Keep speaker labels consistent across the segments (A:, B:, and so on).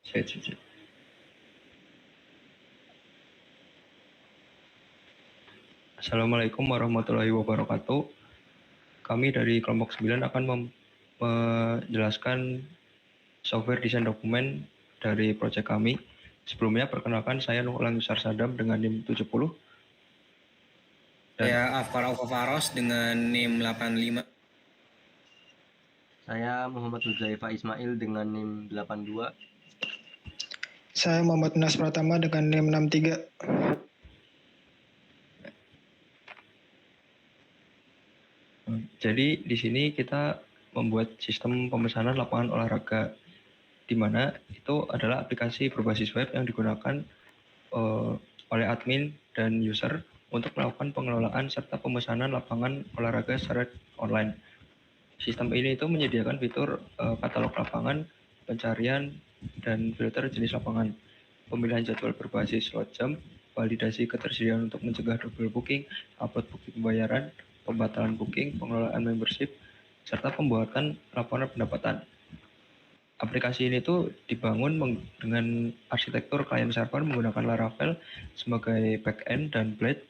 A: Sip. Assalamualaikum warahmatullahi wabarakatuh. Kami dari kelompok 9 akan menjelaskan software desain dokumen dari proyek kami. Sebelumnya perkenalkan saya Nuhulang Yusar Sadam dengan NIM 70.
B: Saya Afkar Faros dengan NIM 85.
C: Saya Muhammad Huzaifa Ismail dengan NIM 82.
D: Saya Muhammad Nas Pratama dengan NIM 63.
A: Jadi di sini kita membuat sistem pemesanan lapangan olahraga, di mana itu adalah aplikasi berbasis web yang digunakan oleh admin dan user untuk melakukan pengelolaan serta pemesanan lapangan olahraga secara online. Sistem ini itu menyediakan fitur katalog lapangan, pencarian, dan filter jenis lapangan, pemilihan jadwal berbasis slot jam, validasi ketersediaan untuk mencegah double booking, upload bukti pembayaran, pembatalan booking, pengelolaan membership, serta pembuatan laporan pendapatan. Aplikasi ini tuh dibangun dengan arsitektur client server menggunakan Laravel sebagai backend dan Blade,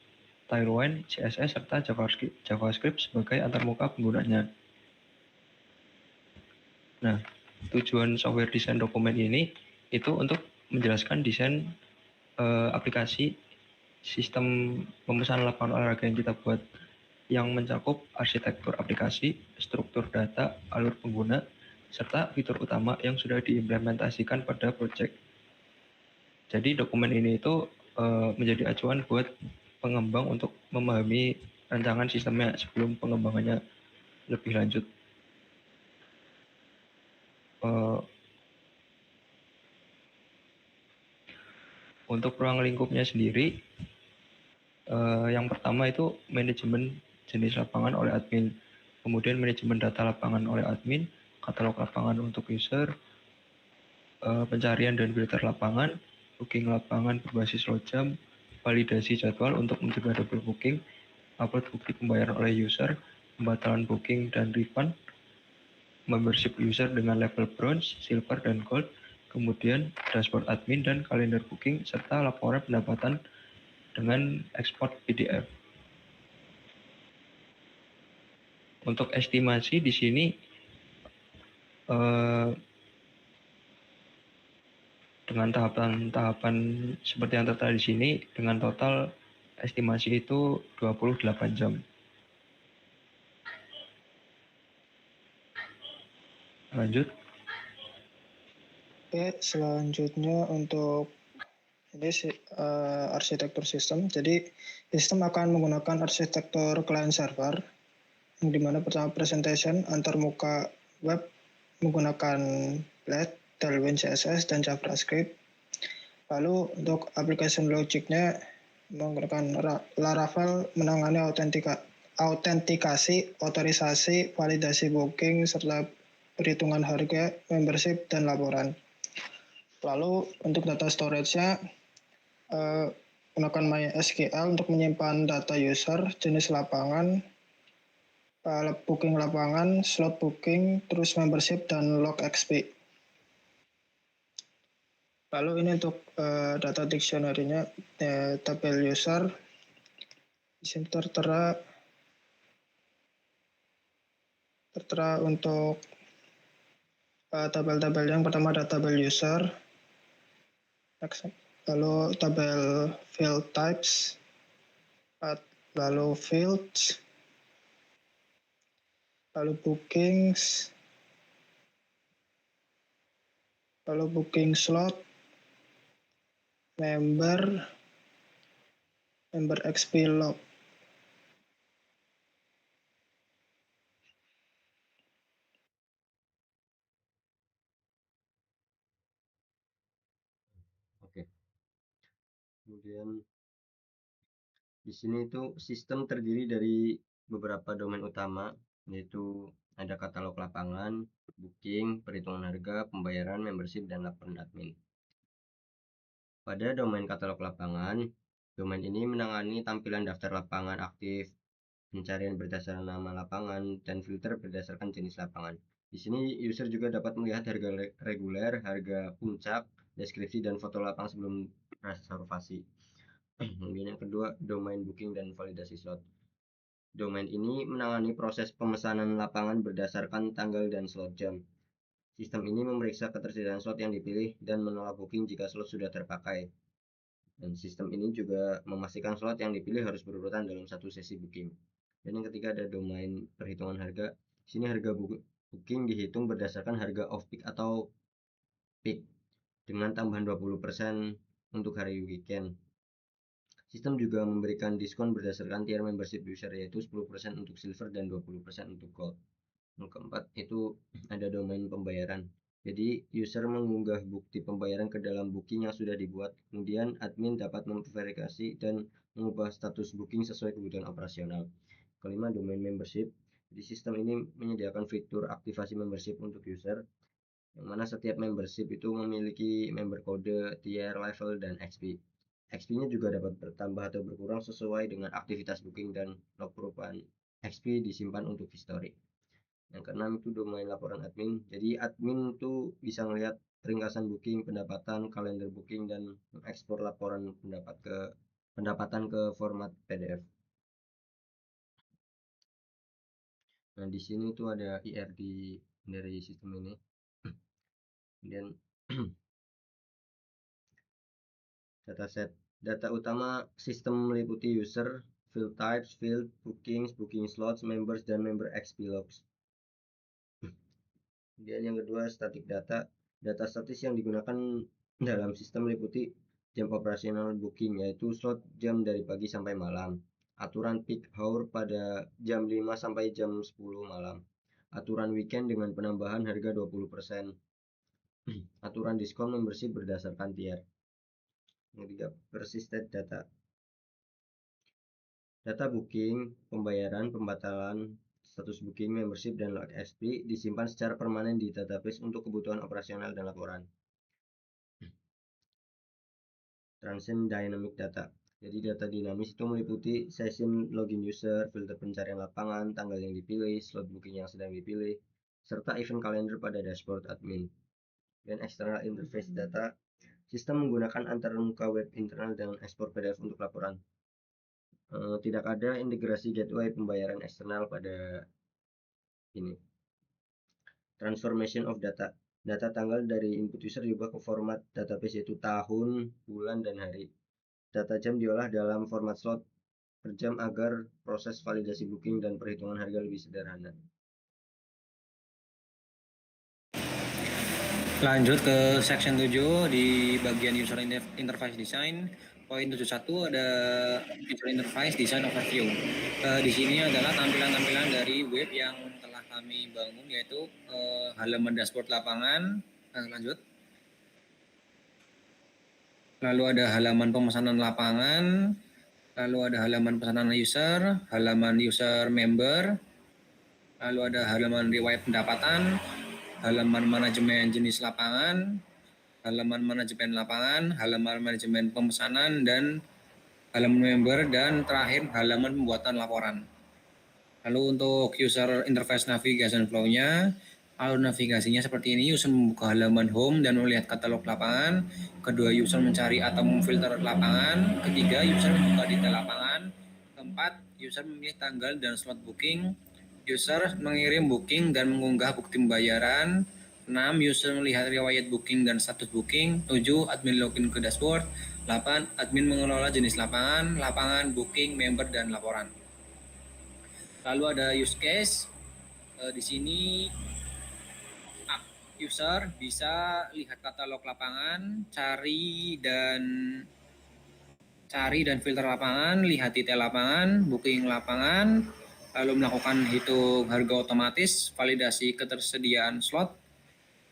A: Tailwind, CSS, serta JavaScript sebagai antarmuka penggunanya. Nah, tujuan software desain dokumen ini itu untuk menjelaskan desain aplikasi sistem pemesanan lapangan olahraga yang kita buat, yang mencakup arsitektur aplikasi, struktur data, alur pengguna, serta fitur utama yang sudah diimplementasikan pada proyek. Jadi dokumen ini itu menjadi acuan buat pengembang untuk memahami rancangan sistemnya sebelum pengembangannya lebih lanjut. Untuk ruang lingkupnya sendiri, yang pertama itu manajemen jenis lapangan oleh admin, kemudian manajemen data lapangan oleh admin, katalog lapangan untuk user, pencarian dan filter lapangan, booking lapangan berbasis slot jam, validasi jadwal untuk mencegah double booking, upload bukti pembayaran oleh user, pembatalan booking dan refund, membership user dengan level bronze, silver, dan gold, kemudian dashboard admin dan kalender booking, serta laporan pendapatan dengan ekspor PDF. Untuk estimasi di sini dengan tahapan-tahapan seperti yang tertera di sini, dengan total estimasi itu 28 jam. Lanjut.
D: Oke, selanjutnya untuk ini arsitektur sistem. Jadi sistem akan menggunakan arsitektur client server, yang dimana pertama presentation antarmuka web menggunakan Blade, Tailwind CSS, dan JavaScript. Lalu untuk application logicnya menggunakan Laravel menangani autentikasi, otorisasi, validasi booking, serta perhitungan harga, membership, dan laporan. Lalu untuk data storage-nya gunakan MySQL untuk menyimpan data user, jenis lapangan, booking lapangan, slot booking, terus membership, dan log XP. Lalu ini untuk data dictionary-nya, tabel user. Di sini tertera untuk tabel-tabel yang pertama ada tabel user, lalu tabel field types, lalu fields, lalu bookings, lalu booking slot, member XP log.
C: Oke. Kemudian di sini itu sistem terdiri dari beberapa domain utama, yaitu ada katalog lapangan, booking, perhitungan harga, pembayaran, membership, dan laporan admin. Pada domain katalog lapangan, domain ini menangani tampilan daftar lapangan aktif, pencarian berdasarkan nama lapangan, dan filter berdasarkan jenis lapangan. Di sini user juga dapat melihat harga reguler, harga puncak, deskripsi dan foto lapangan sebelum reservasi. Kemudian yang kedua, domain booking dan validasi slot. Domain ini menangani proses pemesanan lapangan berdasarkan tanggal dan slot jam. Sistem ini memeriksa ketersediaan slot yang dipilih dan menolak booking jika slot sudah terpakai. Dan sistem ini juga memastikan slot yang dipilih harus berurutan dalam satu sesi booking. Dan yang ketiga ada domain perhitungan harga. Di sini harga booking dihitung berdasarkan harga off peak atau peak dengan tambahan 20% untuk hari weekend. Sistem juga memberikan diskon berdasarkan tier membership user, yaitu 10% untuk silver dan 20% untuk gold. Yang keempat itu ada domain pembayaran. Jadi user mengunggah bukti pembayaran ke dalam booking yang sudah dibuat, kemudian admin dapat memverifikasi dan mengubah status booking sesuai kebutuhan operasional. Kelima, domain membership. Jadi sistem ini menyediakan fitur aktivasi membership untuk user, yang mana setiap membership itu memiliki member code, tier, level, dan XP. XP-nya juga dapat bertambah atau berkurang sesuai dengan aktivitas booking, dan log perubahan XP disimpan untuk history. Yang keenam itu domain laporan admin. Jadi admin itu bisa melihat ringkasan booking, pendapatan, kalender booking, dan mengekspor laporan pendapatan ke format PDF. Nah, di sini itu ada IRD dari sistem ini. Kemudian dataset. Data utama sistem meliputi user, field types, field, bookings, booking slots, members, dan member XP logs. Kemudian yang kedua, static data. Data statis yang digunakan dalam sistem meliputi jam operasional booking, yaitu slot jam dari pagi sampai malam. Aturan peak hour pada jam 5 sampai jam 10 malam. Aturan weekend dengan penambahan harga 20%. Aturan diskon membership berdasarkan tier. Yang ketiga, persistent data. Data booking, pembayaran, pembatalan, status booking, membership, dan log XP disimpan secara permanen di database untuk kebutuhan operasional dan laporan. Transient dynamic data. Jadi data dinamis itu meliputi session login user, filter pencarian lapangan, tanggal yang dipilih, slot booking yang sedang dipilih, serta event kalender pada dashboard admin. Dan external interface data. Sistem menggunakan antarmuka web internal dan ekspor PDF untuk laporan. Tidak ada integrasi gateway pembayaran eksternal pada ini. Transformation of data. Data tanggal dari input user diubah ke format database, yaitu tahun, bulan, dan hari. Data jam diolah dalam format slot per jam agar proses validasi booking dan perhitungan harga lebih sederhana.
B: Lanjut ke section 7 di bagian user interface design. Poin 71 ada user interface design overview. Di sini adalah tampilan-tampilan dari web yang telah kami bangun, yaitu halaman dashboard lapangan. Lanjut. Lalu ada halaman pemesanan lapangan, lalu ada halaman pesanan user, halaman user member, lalu ada halaman riwayat pendapatan, halaman manajemen jenis lapangan, halaman manajemen lapangan, halaman manajemen pemesanan, dan halaman member, dan terakhir halaman pembuatan laporan. Lalu untuk user interface navigation flow-nya, alur navigasinya seperti ini. User membuka halaman home dan melihat katalog lapangan. Kedua, user mencari atau memfilter lapangan. Ketiga, user membuka detail lapangan. Keempat, user memilih tanggal dan slot booking. User mengirim booking dan mengunggah bukti pembayaran. 6. User melihat riwayat booking dan status booking. 7. Admin login ke dashboard. 8. Admin mengelola jenis lapangan, booking, member, dan laporan. Lalu ada use case. Di sini user bisa lihat katalog lapangan, cari dan filter lapangan, lihat detail lapangan, booking lapangan, lalu melakukan hitung harga otomatis, validasi ketersediaan slot,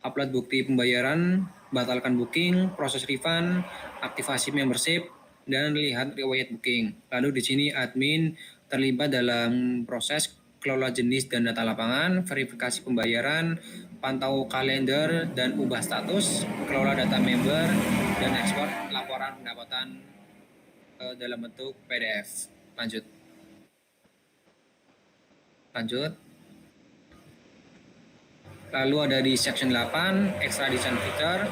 B: upload bukti pembayaran, batalkan booking, proses refund, aktivasi membership, dan lihat riwayat booking. Lalu di sini admin terlibat dalam proses kelola jenis dan data lapangan, verifikasi pembayaran, pantau kalender dan ubah status, kelola data member, dan ekspor laporan pendapatan dalam bentuk PDF. Lanjut. Lalu ada di section 8 extradition feature.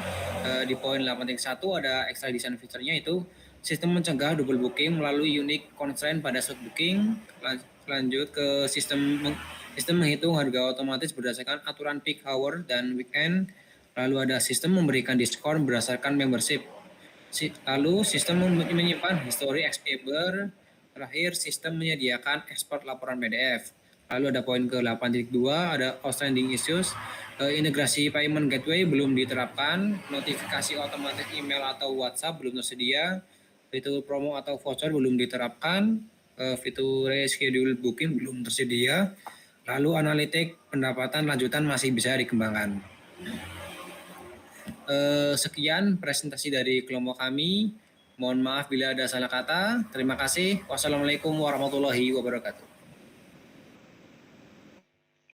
B: Di poin 8.1 ada extradition feature-nya itu sistem mencegah double booking melalui unique constraint pada slot booking. Lanjut ke sistem menghitung harga otomatis berdasarkan aturan peak hour dan weekend. Lalu ada sistem memberikan diskon berdasarkan membership. Lalu sistem menyimpan history XPaber. Terakhir sistem menyediakan ekspor laporan PDF. Lalu ada poin ke 8.2 ada outstanding issues. Integrasi payment gateway belum diterapkan, notifikasi otomatis email atau WhatsApp belum tersedia, fitur promo atau voucher belum diterapkan, fitur reschedule booking belum tersedia. Lalu analitik pendapatan lanjutan masih bisa dikembangkan. Sekian presentasi dari kelompok kami. Mohon maaf bila ada salah kata. Terima kasih. Wassalamualaikum warahmatullahi wabarakatuh.